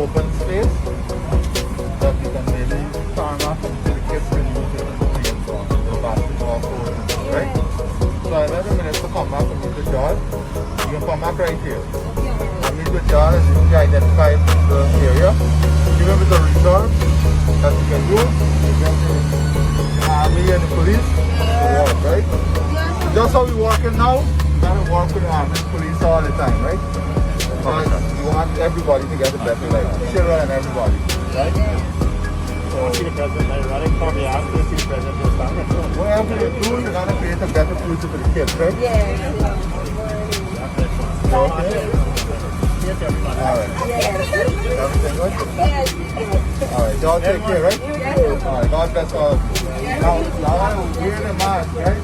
Open space that you can maybe turn off into the kids when you take the on the basketball court, right? So in every minute to come back and meet the child, you can come back right here. And meet the child as you can identify the area. Even with the research that you can do, you can the army and the police to work, right? Just how we working now, you gotta work with the army and police all the time, right? You want everybody to get a better life, children and everybody, right? So, see the president running for me after the president will stand. Whatever you do, you're gonna create a better future for the kids, right? Yeah. Okay. Yes, everybody. All right. Everything good? All right. Y'all take care, right? All right. God bless all of you. Now, y'all wear the mask, right?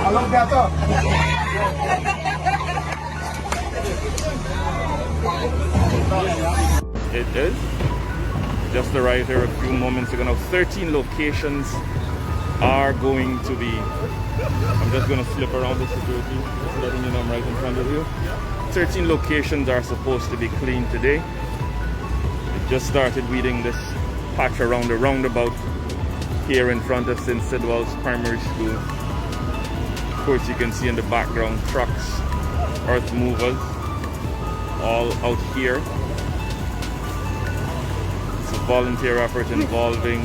Hello, better. It is. Just arrived here a few moments ago. Now 13 locations are going to be, I'm just going to slip around the security, just letting you know I'm right in front of you. 13 locations are supposed to be cleaned today. We just started weeding this patch around the roundabout here in front of St. Sidwell's Primary School. Of course, you can see in the background trucks, earth movers, all out here. It's a volunteer effort involving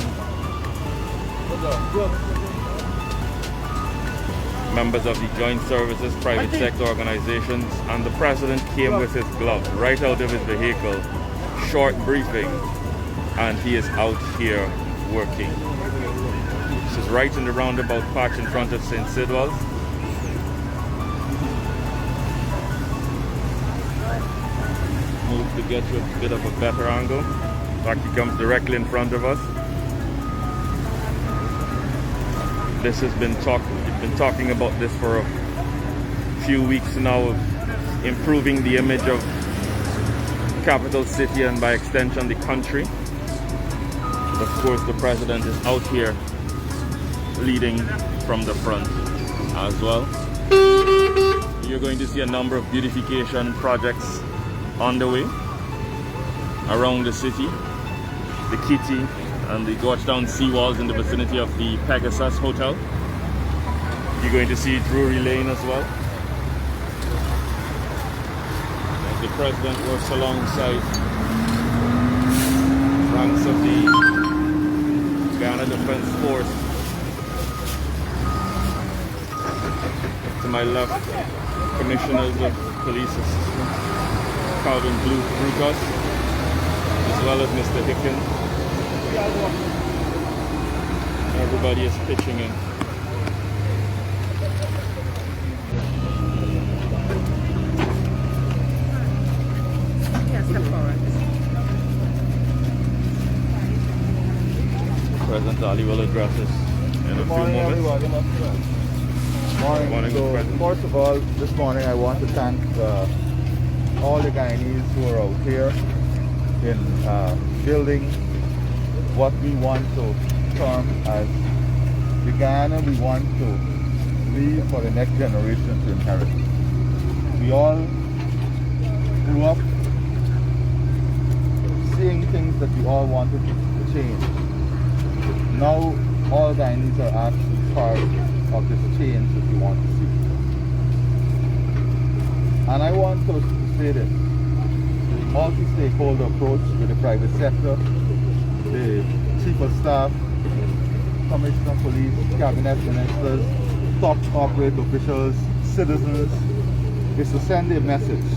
members of the joint services, private sector organizations, and the president came with his glove right out of his vehicle. Short briefing, and he is out here working. This is right in the roundabout patch in front of St. Sidwell's. Move to get you a bit of a better angle. In fact, he comes directly in front of us. This has been we've been talking about this for a few weeks now, of improving the image of capital city and by extension the country. Of course, the president is out here leading from the front as well. You're going to see a number of beautification projects on the way. around the city, the Kitty and the Georgetown seawalls in the vicinity of the Pegasus Hotel. You're going to see Drury Lane as well. The president works alongside ranks of the Ghana Defense Force. To my left, commissioners of police assistance, Calvin Brutus, as well as Mr. Hicken. Everybody is pitching in. President Ali will address us in a few moments. Morning. So, first of all, this morning I want to thank all the Guyanese who are out here in building what we want to term as the Guyana we want to leave for the next generation to inherit. We all grew up seeing things that we all wanted to change. Now all Guyanese are actually part of this change that we want to see. And I want to say this, the multi-stakeholder approach with the private sector, the chief of staff, commissioner of police, cabinet ministers, top corporate officials, citizens, is to send a message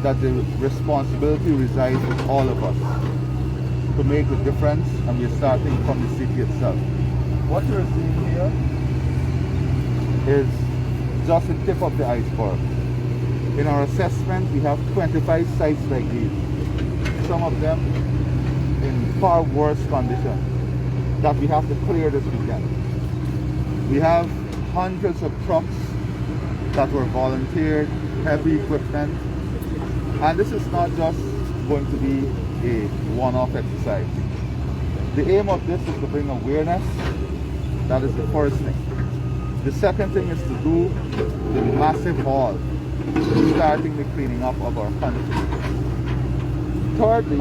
that the responsibility resides with all of us to make the difference, and we're starting from the city itself. What you're seeing here is just the tip of the iceberg. In our assessment, we have 25 sites like these, some of them in far worse condition, that we have to clear this weekend. We have hundreds of trucks that were volunteered, heavy equipment, and this is not just going to be a one-off exercise. The aim of this is to bring awareness. That is the first thing. The second thing is to do the massive haul, starting the cleaning up of our country. Thirdly,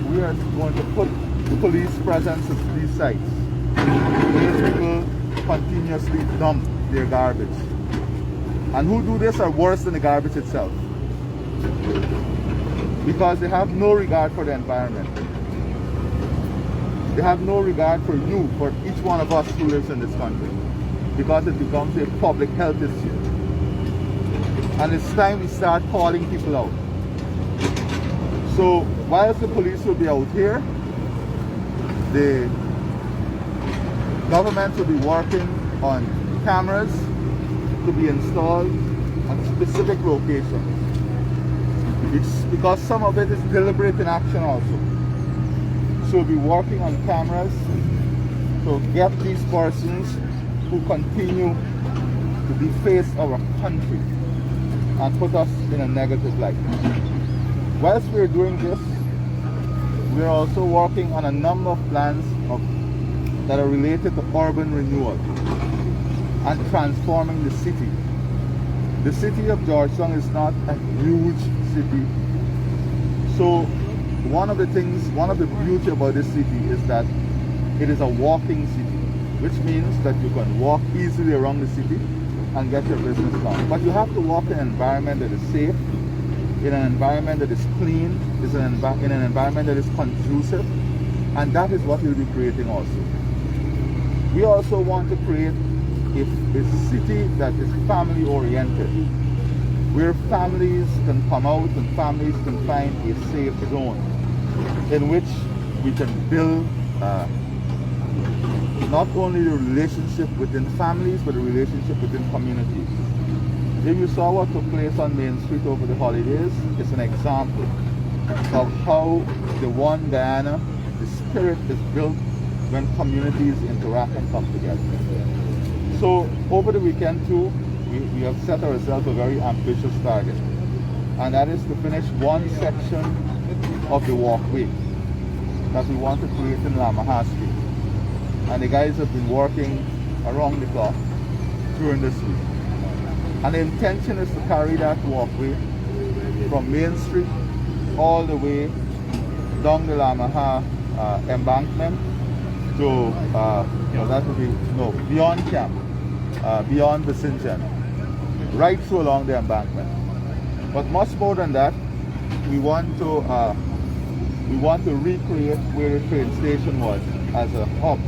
we are going to put the police presence at these sites where people continuously dump their garbage. And who do this are worse than the garbage itself, because they have no regard for the environment. They have no regard for you, for each one of us who lives in this country, because it becomes a public health issue. And it's time we start calling people out. So whilst the police will be out here, the government will be working on cameras to be installed on specific locations. It's because some of it is deliberate inaction also. So we'll be working on cameras to get these persons who continue to deface our country and put us in a negative light. Whilst we're doing this, we're also working on a number of plans that are related to urban renewal and transforming the city. The city of Georgetown is not a huge city. So one of the beauty about this city is that it is a walking city, which means that you can walk easily around the city and get your business done. But you have to walk in an environment that is safe, in an environment that is clean, in an environment that is conducive, and that is what we'll be creating also. We also want to create a city that is family oriented, where families can come out and families can find a safe zone in which we can build not only the relationship within families, but the relationship within communities. If you saw what took place on Main Street over the holidays, it's an example of how the one Guyana, the spirit is built when communities interact and come together. So over the weekend too, we have set ourselves a very ambitious target, and that is to finish one section of the walkway that we want to create in Lamaha Street. And the guys have been working around the clock during this week. And the intention is to carry that walkway from Main Street all the way along the Lamaha embankment to, that would be, beyond camp, beyond the Sinjan, right through along the embankment. But much more than that, we want to recreate where the train station was as a hub.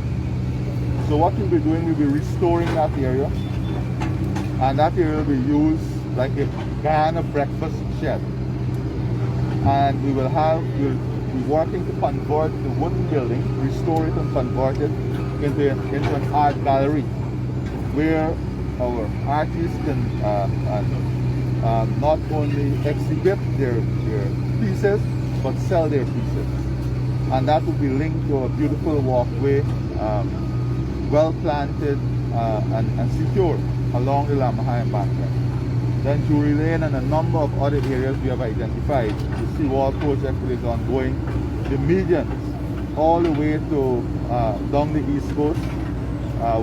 So what we'll be doing, we'll be restoring that area, and that area will be used like a Guyana breakfast shed. And we'll be working to convert the wooden building, restore it and convert it into an art gallery where our artists can not only exhibit their pieces but sell their pieces. And that will be linked to a beautiful walkway, well planted and secure along the Lamaha embankment. Then Jury Lane and a number of other areas we have identified. The seawall project is ongoing. The medians all the way to down the east coast,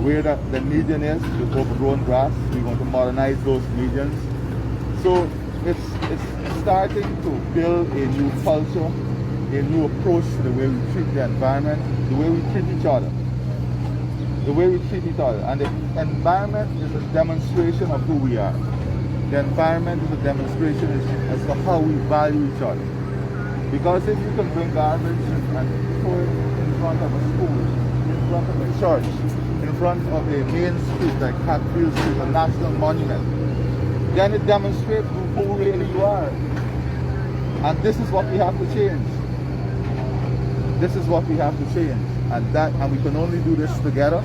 where the median is with overgrown grass. We're going to modernize those medians. So it's starting to build a new culture, a new approach to the way we treat the environment, the way we treat each other. The way we treat each other. And the environment is a demonstration of who we are. The environment is a demonstration as to how we value each other. Because if you can bring garbage and throw it in front of a school, in front of a church, in front of a main street like Hatfield Street, a national monument, then it demonstrates who really you are. And this is what we have to change. This is what we have to change. And we can only do this together.